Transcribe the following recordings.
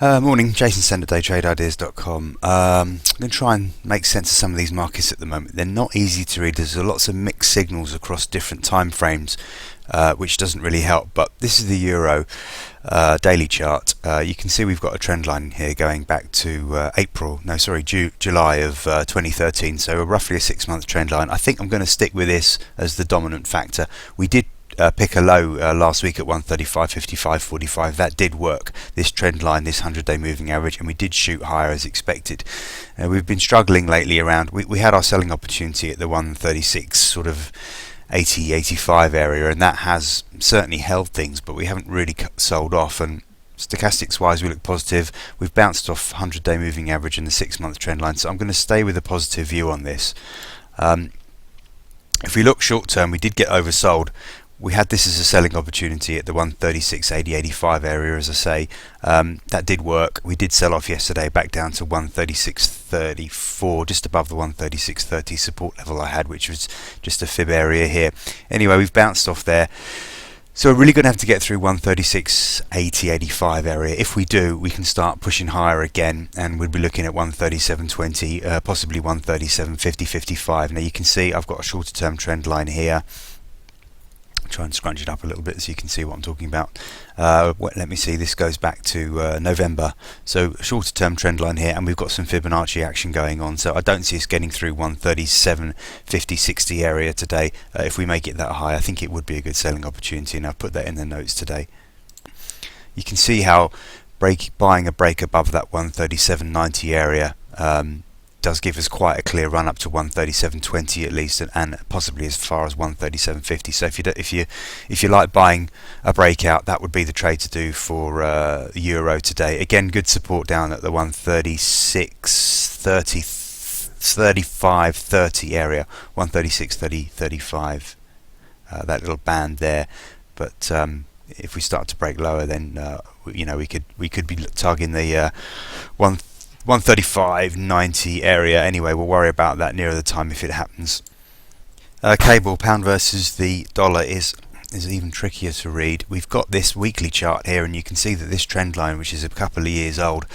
Morning, Jason Sen at daytradeideas.com. I'm going to try and make sense of some of these markets at the moment. They're not easy to read. There's lots of mixed signals across different time frames, which doesn't really help. But this is the Euro daily chart. You can see we've got a trend line here going back to July of 2013. So roughly a 6-month trend line. I think I'm going to stick with this as the dominant factor. We did pick a low last week at 135.55.45. That did work, this trend line, this 100-day moving average, and we did shoot higher as expected. We've been struggling lately around, we had our selling opportunity at the 136 sort of 80-85 area, and that has certainly held things, but we haven't really sold off. And stochastics wise, we look positive. We've bounced off 100-day moving average and the 6-month trend line, so I'm going to stay with a positive view on this. If we look short term, we did get oversold. We had this as a selling opportunity at the 136.80-85 area, as I say. That did work. We did sell off yesterday back down to 136.34, just above the 136.30 support level I had, which was just a fib area here. Anyway, we've bounced off there. So we're really going to have to get through 136.80-85 area. If we do, we can start pushing higher again, and we'll be looking at 137.20, possibly 137.50-55. Now you can see I've got a shorter term trend line here. Try and scrunch it up a little bit so you can see what I'm talking about. Let me see, this goes back to November, so a shorter term trend line here, and we've got some Fibonacci action going on, so I don't see us getting through 137.50-60 area today. If we make it that high, I think it would be a good selling opportunity, and I've put that in the notes today. You can see how buying a break above that 137.90 area does give us quite a clear run up to 137.20 at least, and possibly as far as 137.50. So if you like buying a breakout, that would be the trade to do for the euro today. Again, good support down at the 136.35.30 area, 136.30.35, that little band there. But if we start to break lower, then we could be targeting the 135.90 area. Anyway, we'll worry about that nearer the time if it happens. Cable, pound versus the dollar is even trickier to read. We've got this weekly chart here, and you can see that this trend line, which is a couple of years old,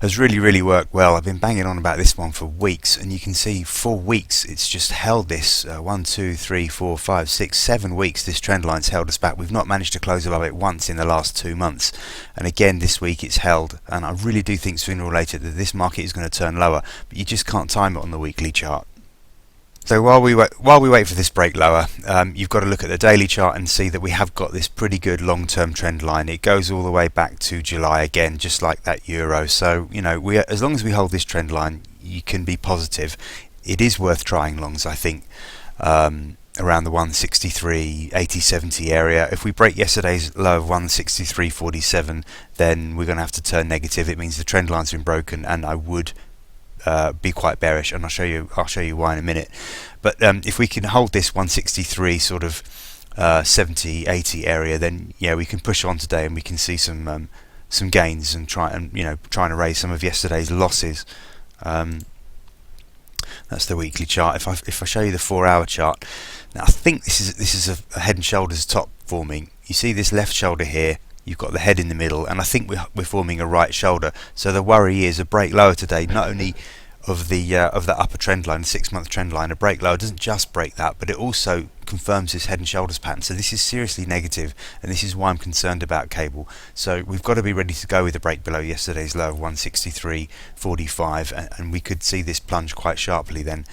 has really worked well. I've been banging on about this one for weeks, and you can see for weeks it's just held this 1, 2, 3, 4, 5, 6, 7 weeks. This trend line's held us back. We've not managed to close above it once in the last 2 months, and again this week it's held. And I really do think sooner or later that this market is going to turn lower, but you just can't time it on the weekly chart. So while we wait for this break lower, you've got to look at the daily chart and see that we have got this pretty good long-term trend line. It goes all the way back to July again, just like that euro. So as long as we hold this trend line, you can be positive. It is worth trying longs, I think, around the 163.80-70 area. If we break yesterday's low of 163.47, then we're going to have to turn negative. It means the trend line's been broken, and I would be quite bearish, and I'll show you why in a minute. But if we can hold this 163 sort of 70-80 area, then we can push on today, and we can see some gains and trying to raise some of yesterday's losses. That's the weekly chart. If I show you the 4-hour chart, now I think this is a head and shoulders top forming. You see this left shoulder here. You've got the head in the middle, and I think we're forming a right shoulder. So the worry is a break lower today, not only of the upper trend line, 6-month trend line. A break lower doesn't just break that, but it also confirms this head and shoulders pattern. So this is seriously negative, and this is why I'm concerned about cable. So we've got to be ready to go with a break below yesterday's low of 163.45, and we could see this plunge quite sharply then.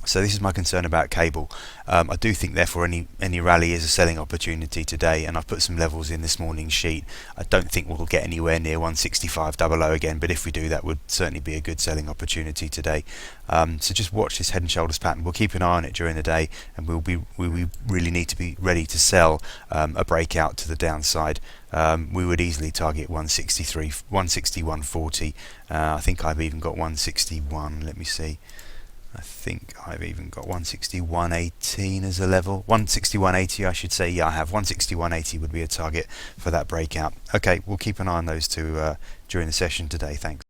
So this is my concern about cable. I do think therefore any rally is a selling opportunity today, and I've put some levels in this morning's sheet. I don't think we'll get anywhere near 165.00 again, but if we do, that would certainly be a good selling opportunity today. So just watch this head and shoulders pattern. We'll keep an eye on it during the day, and we really need to be ready to sell a breakout to the downside. We would easily target 161.40. I think I've even got 161. Let me see. I think I've even got 161.18 as a level. 161.80 I should say. Yeah, I have 161.80 would be a target for that breakout. Okay, we'll keep an eye on those two during the session today. Thanks.